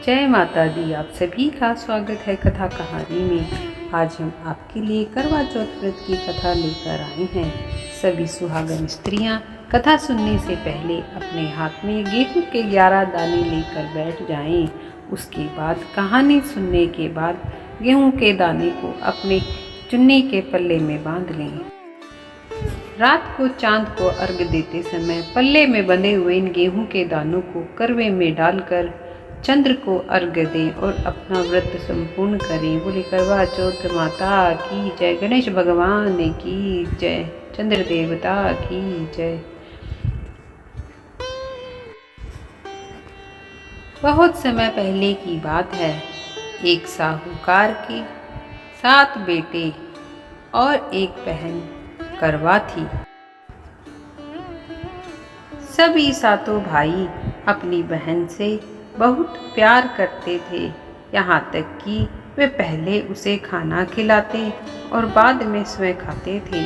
जय माता दी। आप सभी का स्वागत है कथा कहानी में। आज हम आपके लिए करवा चौथ व्रत की कथा लेकर आए हैं। सभी सुहागन स्त्रियां कथा सुनने से पहले अपने हाथ में गेहूं के 11 दाने लेकर बैठ जाएं। उसके बाद कहानी सुनने के बाद गेहूं के दाने को अपने चुन्नी के पल्ले में बांध लें। रात को चांद को अर्घ देते समय पल्ले में बंधे हुए इन गेहूं के दानों को करवे में डालकर चंद्र को अर्घ दें और अपना व्रत संपूर्ण करें। बोले करवा चौथ माता की जय, गणेश भगवान की जय, चंद्र देवता की जय। बहुत समय पहले की बात है। एक साहूकार के 7 बेटे और एक बहन करवा थी। सभी 7 भाई अपनी बहन से बहुत प्यार करते थे, यहाँ तक कि वे पहले उसे खाना खिलाते और बाद में स्वयं खाते थे।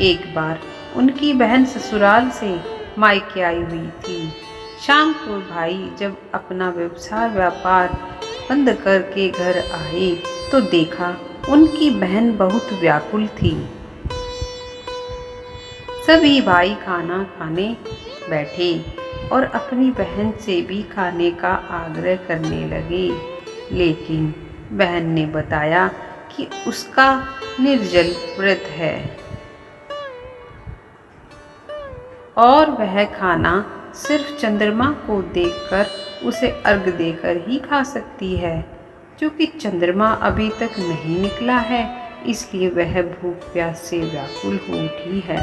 एक बार उनकी बहन ससुराल से मायके आई हुई थी। शाम को भाई जब अपना व्यापार बंद करके घर आए तो देखा उनकी बहन बहुत व्याकुल थी। सभी भाई खाना खाने बैठे और अपनी बहन से भी खाने का आग्रह करने लगे, लेकिन बहन ने बताया कि उसका निर्जल व्रत है और वह खाना सिर्फ चंद्रमा को देखकर उसे अर्घ देकर ही खा सकती है। क्योंकि चंद्रमा अभी तक नहीं निकला है, इसलिए वह भूख प्यास से व्याकुल हो उठी है।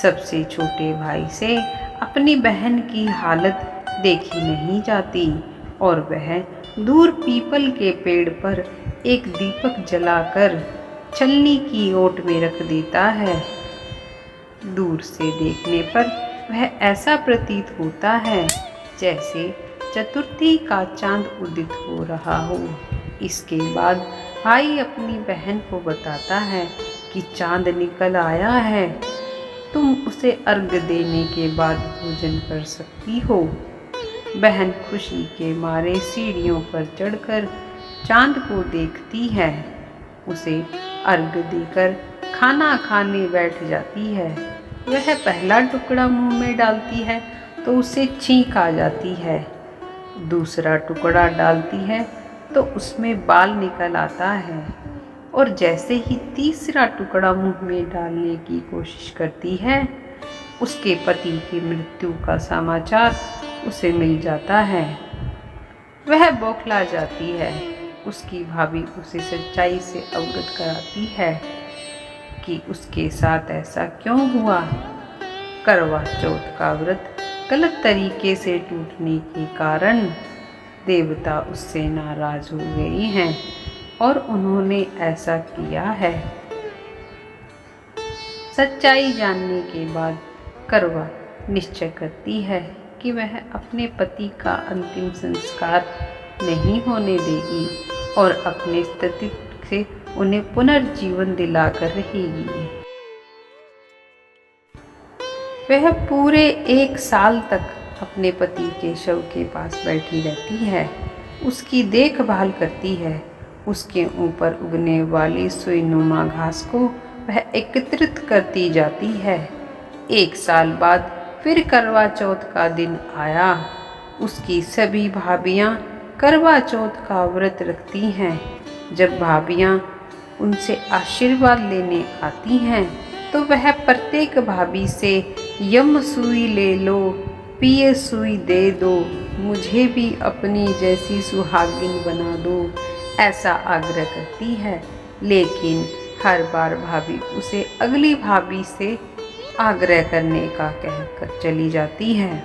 सबसे छोटे भाई से अपनी बहन की हालत देखी नहीं जाती और वह दूर पीपल के पेड़ पर एक दीपक जलाकर छलनी की ओट में रख देता है। दूर से देखने पर वह ऐसा प्रतीत होता है जैसे चतुर्थी का चांद उदित हो रहा हो। इसके बाद भाई अपनी बहन को बताता है कि चांद निकल आया है, तुम उसे अर्घ देने के बाद भोजन कर सकती हो। बहन खुशी के मारे सीढ़ियों पर चढ़कर चांद को देखती है, उसे अर्घ देकर खाना खाने बैठ जाती है। वह पहला टुकड़ा मुंह में डालती है तो उसे छींक आ जाती है। दूसरा टुकड़ा डालती है तो उसमें बाल निकल आता है और जैसे ही तीसरा टुकड़ा मुंह में डालने की कोशिश करती है, उसके पति की मृत्यु का समाचार उसे मिल जाता है। वह बौखला जाती है। उसकी भाभी उसे सच्चाई से अवगत कराती है कि उसके साथ ऐसा क्यों हुआ। करवा चौथ का व्रत गलत तरीके से टूटने के कारण देवता उससे नाराज हो गए हैं और उन्होंने ऐसा किया है। सच्चाई जानने के बाद करवा निश्चय करती है कि वह अपने पति का अंतिम संस्कार नहीं होने देगी और अपने अस्तित्व से उन्हें पुनर्जीवन दिलाकर रहेगी। वह पूरे 1 साल तक अपने पति के शव के पास बैठी रहती है, उसकी देखभाल करती है। उसके ऊपर उगने वाली सुईनुमा घास को वह एकत्रित करती जाती है। 1 साल बाद फिर करवा चौथ का दिन आया। उसकी सभी भाभियां करवा चौथ का व्रत रखती हैं। जब भाभियां उनसे आशीर्वाद लेने आती हैं तो वह प्रत्येक भाभी से यम सुई ले लो, पिए सुई दे दो, मुझे भी अपनी जैसी सुहागिन बना दो, ऐसा आग्रह करती है। लेकिन हर बार भाभी उसे अगली भाभी से आग्रह करने का कहकर चली जाती है।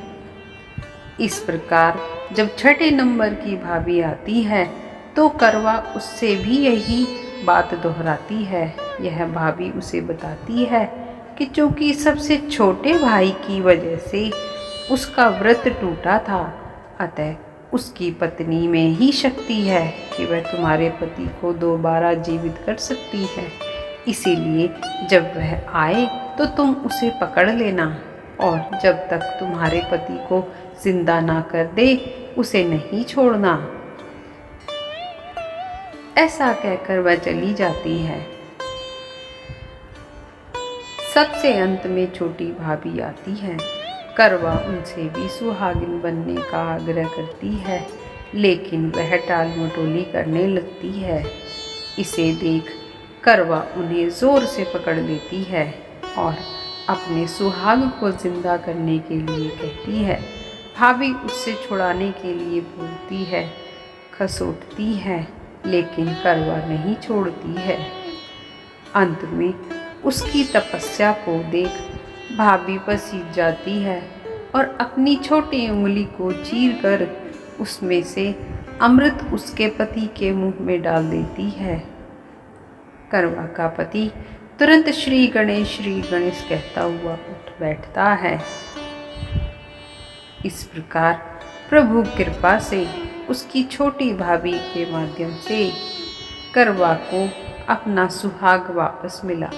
इस प्रकार जब 6ठे नंबर की भाभी आती है तो करवा उससे भी यही बात दोहराती है। यह भाभी उसे बताती है कि चूंकि सबसे छोटे भाई की वजह से उसका व्रत टूटा था, अतः उसकी पत्नी में ही शक्ति है कि वह तुम्हारे पति को दोबारा जीवित कर सकती है। इसीलिए जब वह आए तो तुम उसे पकड़ लेना और जब तक तुम्हारे पति को जिंदा ना कर दे उसे नहीं छोड़ना। ऐसा कहकर वह चली जाती है। सबसे अंत में छोटी भाभी आती है। करवा उनसे भी सुहागिन बनने का आग्रह करती है, लेकिन वह टाल मटोली करने लगती है। इसे देख करवा उन्हें जोर से पकड़ लेती है और अपने सुहाग को जिंदा करने के लिए कहती है। भाभी उससे छुड़ाने के लिए बोलती है, खसोटती है, लेकिन करवा नहीं छोड़ती है। अंत में उसकी तपस्या को देख भाभी पसीज जाती है और अपनी छोटी उंगली को चीरकर उसमें से अमृत उसके पति के मुंह में डाल देती है। करवा का पति तुरंत श्री गणेश कहता हुआ उठ बैठता है। इस प्रकार प्रभु कृपा से उसकी छोटी भाभी के माध्यम से करवा को अपना सुहाग वापस मिला।